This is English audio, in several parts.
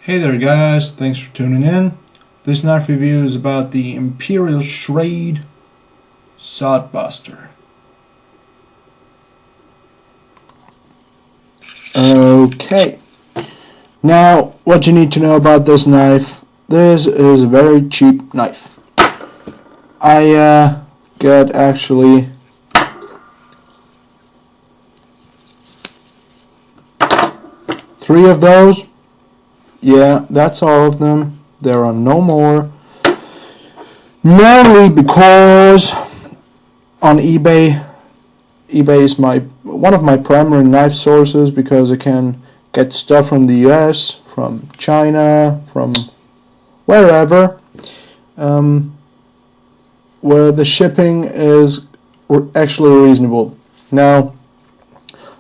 Hey there guys, thanks for tuning in. This knife review is about the Imperial Schrade Sodbuster. Okay, now what you need to know about this knife. This is a very cheap knife. I got actually three of those. Yeah, that's all of them. There are no more. Mainly because on eBay is one of my primary knife sources, because I can get stuff from the US, from China, from wherever, where the shipping is actually reasonable. Now,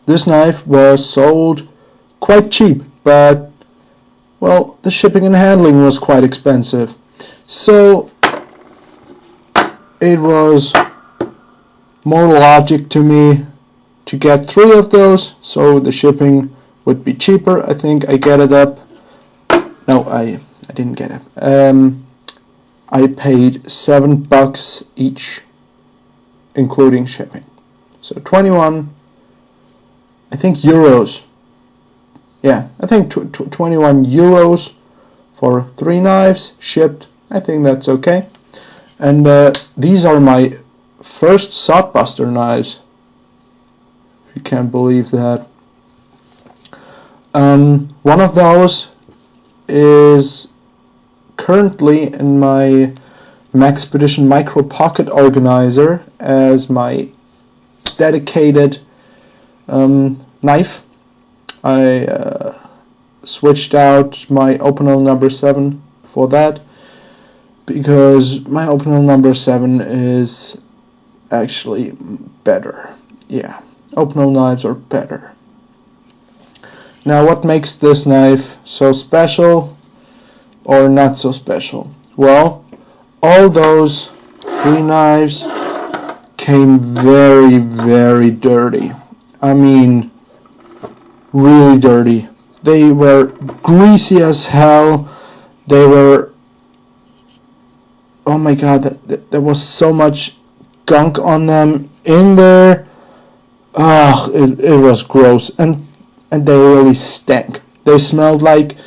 this knife was sold quite cheap, but well, the shipping and handling was quite expensive, so it was more logic to me to get three of those, so the shipping would be cheaper. I think I get it up. No, I didn't get it. I paid $7 each, including shipping. So 21, I think, euros. Yeah, I think 21 euros for three knives shipped. I think that's okay. And these are my first Sodbuster knives, if you can't believe that. One of those is currently in my Maxpedition Micro Pocket Organizer as my dedicated knife. I switched out my Opinel number 7 for that, because my Opinel number 7 is actually better. Yeah, Opinel knives are better. Now, what makes this knife so special or not so special? Well, all those three knives came very, very dirty. I mean, really dirty. They were greasy as hell. They were, oh my god, there was so much gunk on them in there. It was gross, and they really stank. They smelled like,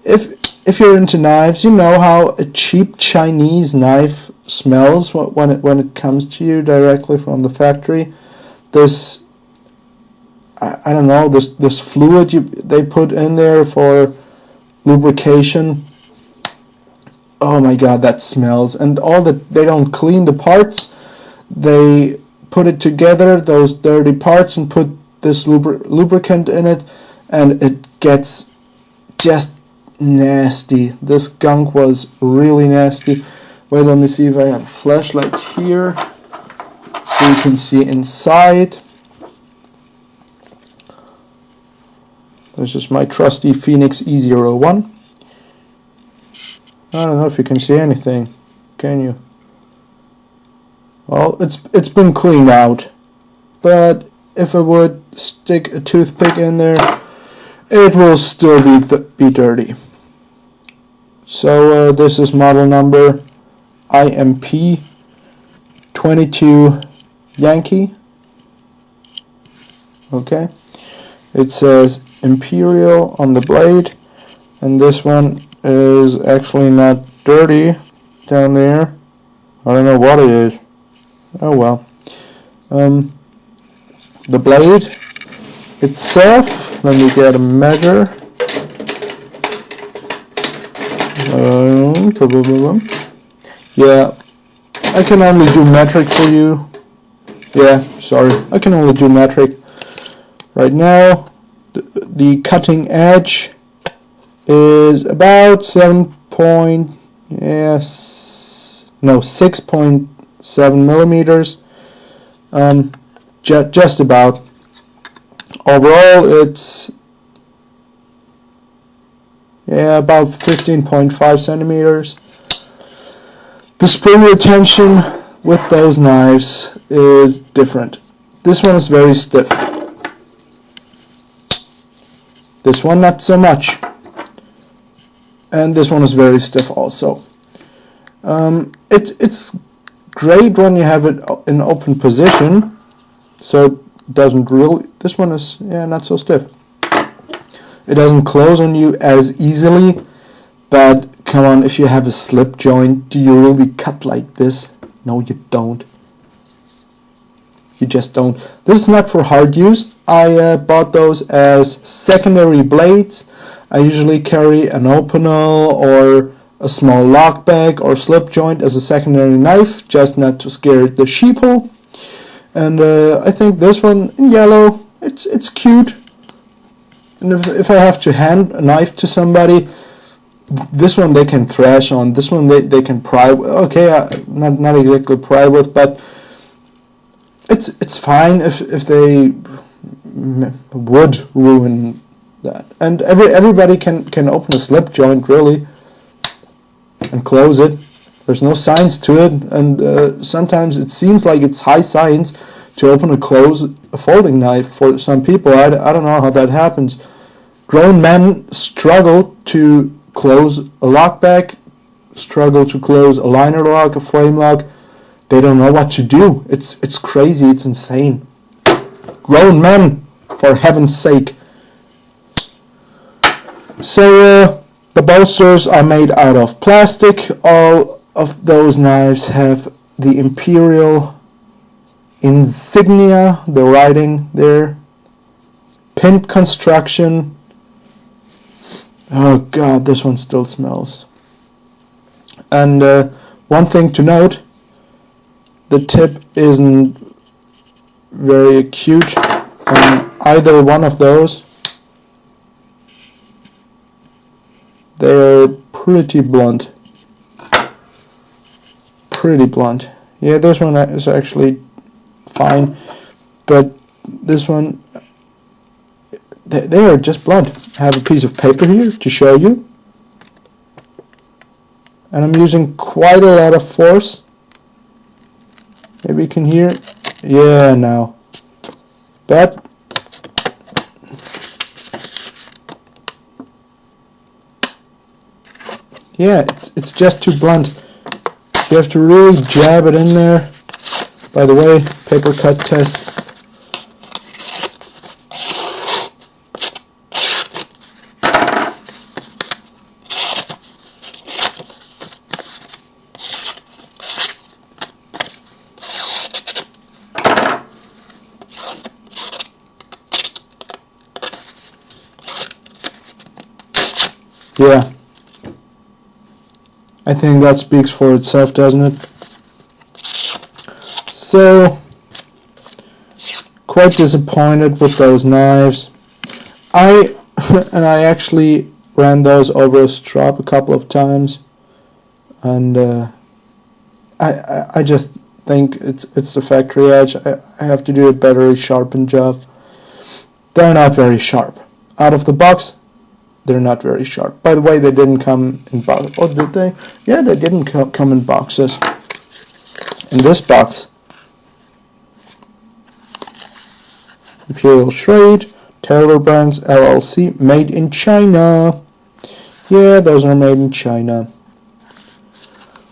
if you're into knives, you know how a cheap Chinese knife smells when it comes to you directly from the factory. This, I don't know, this fluid they put in there for lubrication. Oh my god, that smells. And they don't clean the parts. They put it together, those dirty parts, and put this lubricant in it, and it gets just nasty. This gunk was really nasty. Wait, let me see if I have a flashlight here so you can see inside. This is my trusty Phoenix E01. I don't know if you can see anything. Can you? Well, it's been cleaned out, but if I would stick a toothpick in there, it will still be dirty. So this is model number IMP 22 Yankee. Okay, it says Imperial on the blade, and this one is actually not dirty down there. I don't know what it is. Oh well. The blade itself, let me get a measure. Yeah, I can only do metric for you. Yeah, sorry, I can only do metric. Right now, the cutting edge is about 6.7 millimeters. Just about. Overall, it's about 15.5 centimeters. The spring retention with those knives is different. This one is very stiff. This one not so much. and this one is very stiff also. It's great when you have it in open position, so it doesn't really, this one is, yeah, not so stiff. It doesn't close on you as easily, but come on, if you have a slip joint, do you really cut like this? No, you don't. You just don't. This is not for hard use. I bought those as secondary blades. I usually carry an opener or a small lock bag or slip joint as a secondary knife, just not to scare the sheeple. And I think this one in yellow, it's cute. And if I have to hand a knife to somebody, this one they can thrash on. This one they can pry. Okay, not exactly pry with, but it's fine if they would ruin that. And everybody can open a slip joint really and close it. There's no science to it, and sometimes it seems like it's high science to open and close a folding knife for some people. I don't know how that happens. Grown men struggle to close a lockback, struggle to close a liner lock, a frame lock. They don't know what to do. It's crazy. It's insane. Grown men, for heaven's sake. So the bolsters are made out of plastic. All of those knives have the Imperial insignia, the writing there. Pinned construction. Oh god, this one still smells. And one thing to note, the tip isn't very acute on either one of those. They're pretty blunt. Pretty blunt. Yeah, this one is actually fine, but this one, they are just blunt. I have a piece of paper here to show you, and I'm using quite a lot of force. Maybe you can hear. Yeah, now. But yeah, it's just too blunt. You have to really jab it in there. By the way, paper cut test. Yeah, I think that speaks for itself, doesn't it? So, quite disappointed with those knives. I actually ran those over a strop a couple of times, and I just think it's the factory edge. I have to do a better sharpened job. They're not very sharp. Out of the box, they're not very sharp. By the way, they didn't come in boxes. Oh, did they? Yeah, they didn't come in boxes. In this box, Imperial Schrade, Taylor Brands LLC, made in China. Yeah, those are made in China.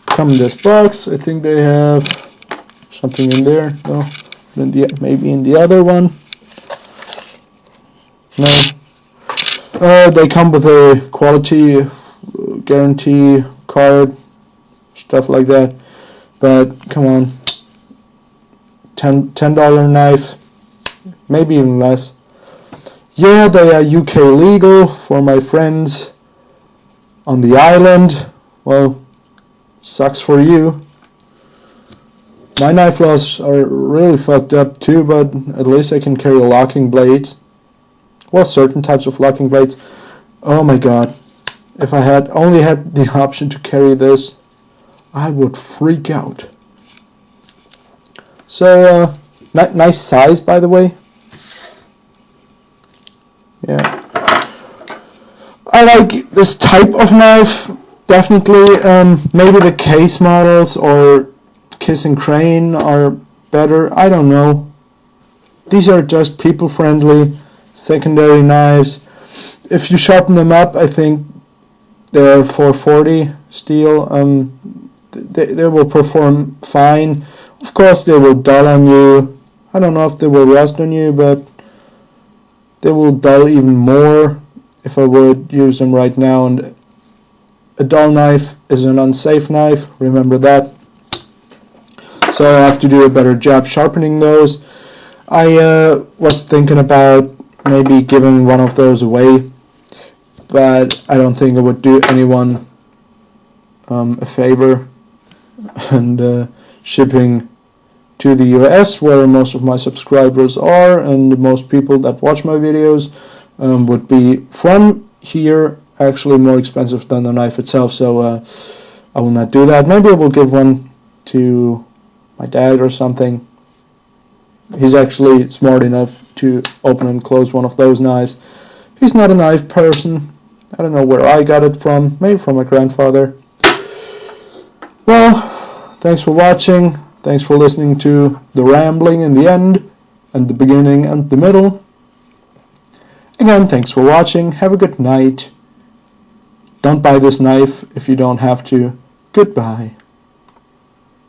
Come in this box. I think they have something in there. No, maybe in the other one. No. They come with a quality guarantee card, stuff like that. But come on, $10 knife, maybe even less. Yeah, they are UK legal for my friends on the island. Well, sucks for you. My knife laws are really fucked up too, but at least I can carry locking blades. Well, certain types of locking blades. Oh my god. If I had only had the option to carry this, I would freak out. So, nice size, by the way. Yeah. I like this type of knife, definitely. Maybe the case models or Kiss and Crane are better. I don't know. These are just people-friendly secondary knives. If you sharpen them up, I think they're 440 steel. They will perform fine. Of course, they will dull on you. I don't know if they will rust on you, but they will dull even more if I would use them right now. And a dull knife is an unsafe knife. Remember that. So I have to do a better job sharpening those. I was thinking about maybe giving one of those away, but I don't think it would do anyone a favor. And shipping to the US, where most of my subscribers are and most people that watch my videos, would be from here actually more expensive than the knife itself. So I will not do that. Maybe I will give one to my dad or something. He's actually smart enough to open and close one of those knives. He's not a knife person. I don't know where I got it from. Maybe from my grandfather. Well, thanks for watching. Thanks for listening to the rambling in the end, and the beginning and the middle. Again, thanks for watching. Have a good night. Don't buy this knife if you don't have to. Goodbye.